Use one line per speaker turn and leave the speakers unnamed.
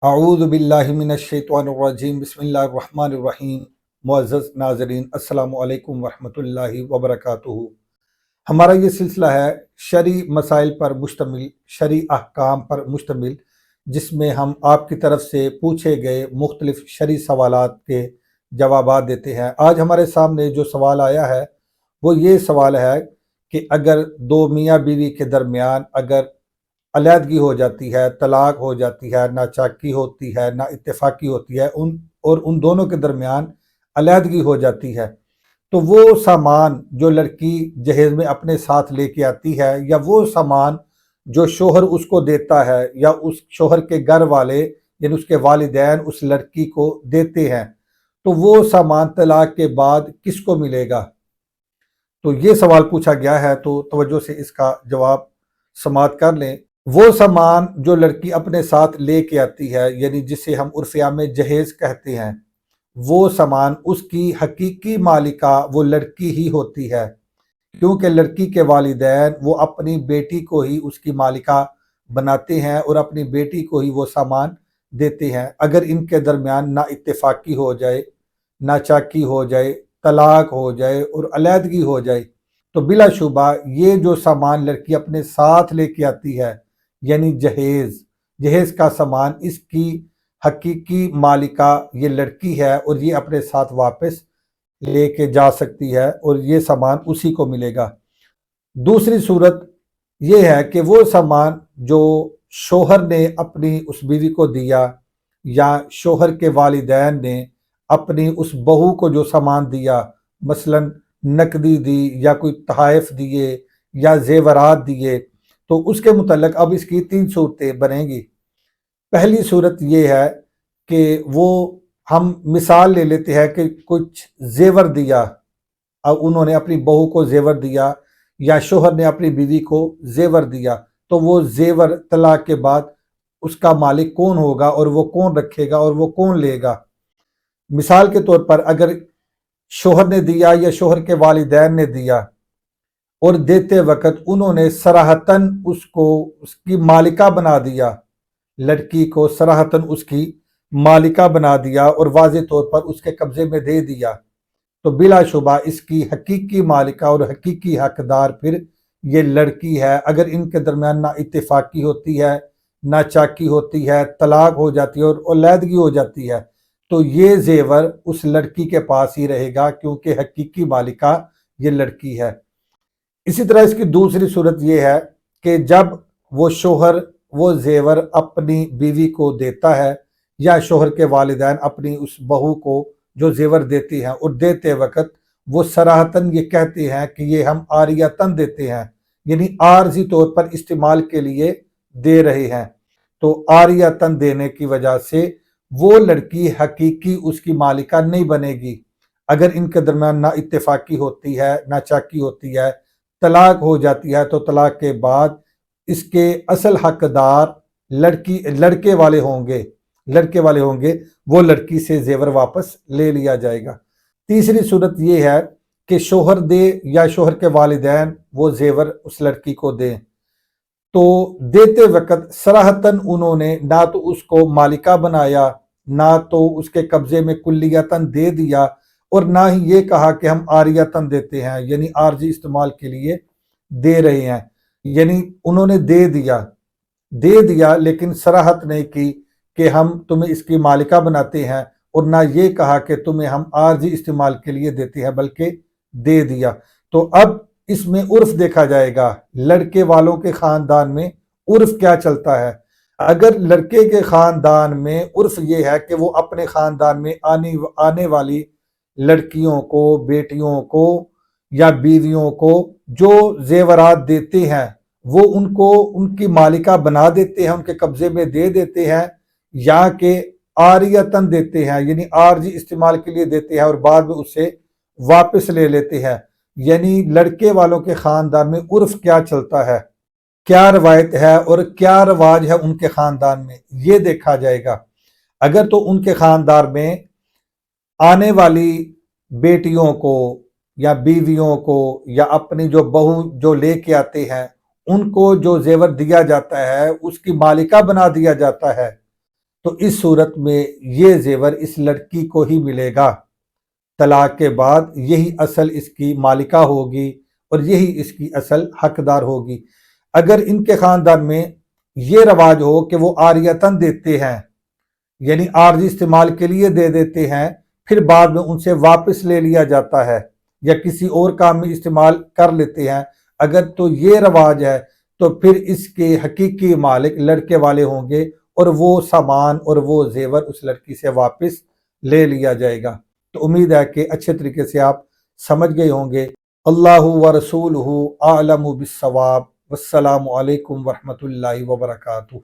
اعوذ باللہ من الشیطان الرجیم بسم اللہ الرحمن الرحیم۔ معزز ناظرین، السلام علیکم ورحمۃ اللہ وبرکاتہ۔ ہمارا یہ سلسلہ ہے شرعی مسائل پر مشتمل، شرعی احکام پر مشتمل، جس میں ہم آپ کی طرف سے پوچھے گئے مختلف شرعی سوالات کے جوابات دیتے ہیں۔ آج ہمارے سامنے جو سوال آیا ہے وہ یہ سوال ہے کہ اگر دو میاں بیوی کے درمیان اگر علیحدگی ہو جاتی ہے، طلاق ہو جاتی ہے، نہ چاکی ہوتی ہے، نہ اتفاقی ہوتی ہے، ان دونوں کے درمیان علیحدگی ہو جاتی ہے، تو وہ سامان جو لڑکی جہیز میں اپنے ساتھ لے کے آتی ہے، یا وہ سامان جو شوہر اس کو دیتا ہے، یا اس شوہر کے گھر والے یعنی اس کے والدین اس لڑکی کو دیتے ہیں، تو وہ سامان طلاق کے بعد کس کو ملے گا؟ تو یہ سوال پوچھا گیا ہے، تو توجہ سے اس کا جواب سماعت کر لیں۔ وہ سامان جو لڑکی اپنے ساتھ لے کے آتی ہے، یعنی جسے ہم عرف عام میں جہیز کہتے ہیں، وہ سامان اس کی حقیقی مالکہ وہ لڑکی ہی ہوتی ہے، کیونکہ لڑکی کے والدین وہ اپنی بیٹی کو ہی اس کی مالکہ بناتے ہیں اور اپنی بیٹی کو ہی وہ سامان دیتے ہیں۔ اگر ان کے درمیان نہ اتفاقی ہو جائے، نہ چاکی ہو جائے، طلاق ہو جائے اور علیحدگی ہو جائے، تو بلا شبہ یہ جو سامان لڑکی اپنے ساتھ لے کے آتی ہے، یعنی جہیز کا سامان، اس کی حقیقی مالکہ یہ لڑکی ہے اور یہ اپنے ساتھ واپس لے کے جا سکتی ہے اور یہ سامان اسی کو ملے گا۔ دوسری صورت یہ ہے کہ وہ سامان جو شوہر نے اپنی اس بیوی کو دیا، یا شوہر کے والدین نے اپنی اس بہو کو جو سامان دیا، مثلا نقدی دی یا کوئی تحائف دیے یا زیورات دیے، تو اس کے متعلق اب اس کی تین صورتیں بنیں گی۔ پہلی صورت یہ ہے کہ وہ ہم مثال لے لیتے ہیں کہ کچھ زیور دیا، اب انہوں نے اپنی بہو کو زیور دیا یا شوہر نے اپنی بیوی کو زیور دیا، تو وہ زیور طلاق کے بعد اس کا مالک کون ہوگا اور وہ کون رکھے گا اور وہ کون لے گا؟ مثال کے طور پر اگر شوہر نے دیا یا شوہر کے والدین نے دیا اور دیتے وقت انہوں نے صراحتاً اس کی مالکہ بنا دیا، لڑکی کو صراحتاً اس کی مالکہ بنا دیا اور واضح طور پر اس کے قبضے میں دے دیا، تو بلا شبہ اس کی حقیقی مالکہ اور حقیقی حقدار پھر یہ لڑکی ہے۔ اگر ان کے درمیان نہ اتفاقی ہوتی ہے، نہ چاکی ہوتی ہے، طلاق ہو جاتی ہے اور علیحدگی ہو جاتی ہے، تو یہ زیور اس لڑکی کے پاس ہی رہے گا، کیونکہ حقیقی مالکہ یہ لڑکی ہے۔ اسی طرح اس کی دوسری صورت یہ ہے کہ جب وہ شوہر وہ زیور اپنی بیوی کو دیتا ہے، یا شوہر کے والدین اپنی اس بہو کو جو زیور دیتی ہیں، اور دیتے وقت وہ صراحتاً یہ کہتے ہیں کہ یہ ہم عاریتاً دیتے ہیں، یعنی عارضی طور پر استعمال کے لیے دے رہے ہیں، تو عاریتاً دینے کی وجہ سے وہ لڑکی حقیقی اس کی مالکہ نہیں بنے گی۔ اگر ان کے درمیان نہ اتفاقی ہوتی ہے، نہ چاکی ہوتی ہے، طلاق ہو جاتی ہے، تو طلاق کے بعد اس کے اصل حقدار لڑکے والے ہوں گے، وہ لڑکی سے زیور واپس لے لیا جائے گا۔ تیسری صورت یہ ہے کہ شوہر دے یا شوہر کے والدین وہ زیور اس لڑکی کو دیں، تو دیتے وقت صراحتاً انہوں نے نہ تو اس کو مالکہ بنایا، نہ تو اس کے قبضے میں کلیتاً دے دیا، اور نہ ہی یہ کہا کہ ہم عاریتاً دیتے ہیں، یعنی عارضی استعمال کے لیے دے رہے ہیں، یعنی انہوں نے دے دیا لیکن صراحت نہیں کی کہ ہم تمہیں اس کی مالکہ بناتے ہیں، اور نہ یہ کہا کہ تمہیں ہم عارضی استعمال کے لیے دیتے ہیں، بلکہ دے دیا۔ تو اب اس میں عرف دیکھا جائے گا، لڑکے والوں کے خاندان میں عرف کیا چلتا ہے۔ اگر لڑکے کے خاندان میں عرف یہ ہے کہ وہ اپنے خاندان میں آنے والی لڑکیوں کو، بیٹیوں کو یا بیویوں کو جو زیورات دیتے ہیں، وہ ان کو ان کی مالکہ بنا دیتے ہیں، ان کے قبضے میں دے دیتے ہیں، یا کہ عاریتاً دیتے ہیں، یعنی عارضی استعمال کے لیے دیتے ہیں اور بعد میں اسے واپس لے لیتے ہیں۔ یعنی لڑکے والوں کے خاندان میں عرف کیا چلتا ہے، کیا روایت ہے اور کیا رواج ہے ان کے خاندان میں، یہ دیکھا جائے گا۔ اگر تو ان کے خاندان میں آنے والی بیٹیوں کو یا بیویوں کو یا اپنی جو بہو جو لے کے آتے ہیں، ان کو جو زیور دیا جاتا ہے اس کی مالکہ بنا دیا جاتا ہے، تو اس صورت میں یہ زیور اس لڑکی کو ہی ملے گا۔ طلاق کے بعد یہی اصل اس کی مالکہ ہوگی اور یہی اس کی اصل حقدار ہوگی۔ اگر ان کے خاندان میں یہ رواج ہو کہ وہ عاریتاً دیتے ہیں، یعنی عارضی استعمال کے لیے دے دیتے ہیں، پھر بعد میں ان سے واپس لے لیا جاتا ہے یا کسی اور کام میں استعمال کر لیتے ہیں، اگر تو یہ رواج ہے تو پھر اس کے حقیقی مالک لڑکے والے ہوں گے اور وہ سامان اور وہ زیور اس لڑکی سے واپس لے لیا جائے گا۔ تو امید ہے کہ اچھے طریقے سے آپ سمجھ گئے ہوں گے۔ اللہ ورسولہ اعلم بالصواب۔ والسلام علیکم ورحمۃ اللہ وبرکاتہ۔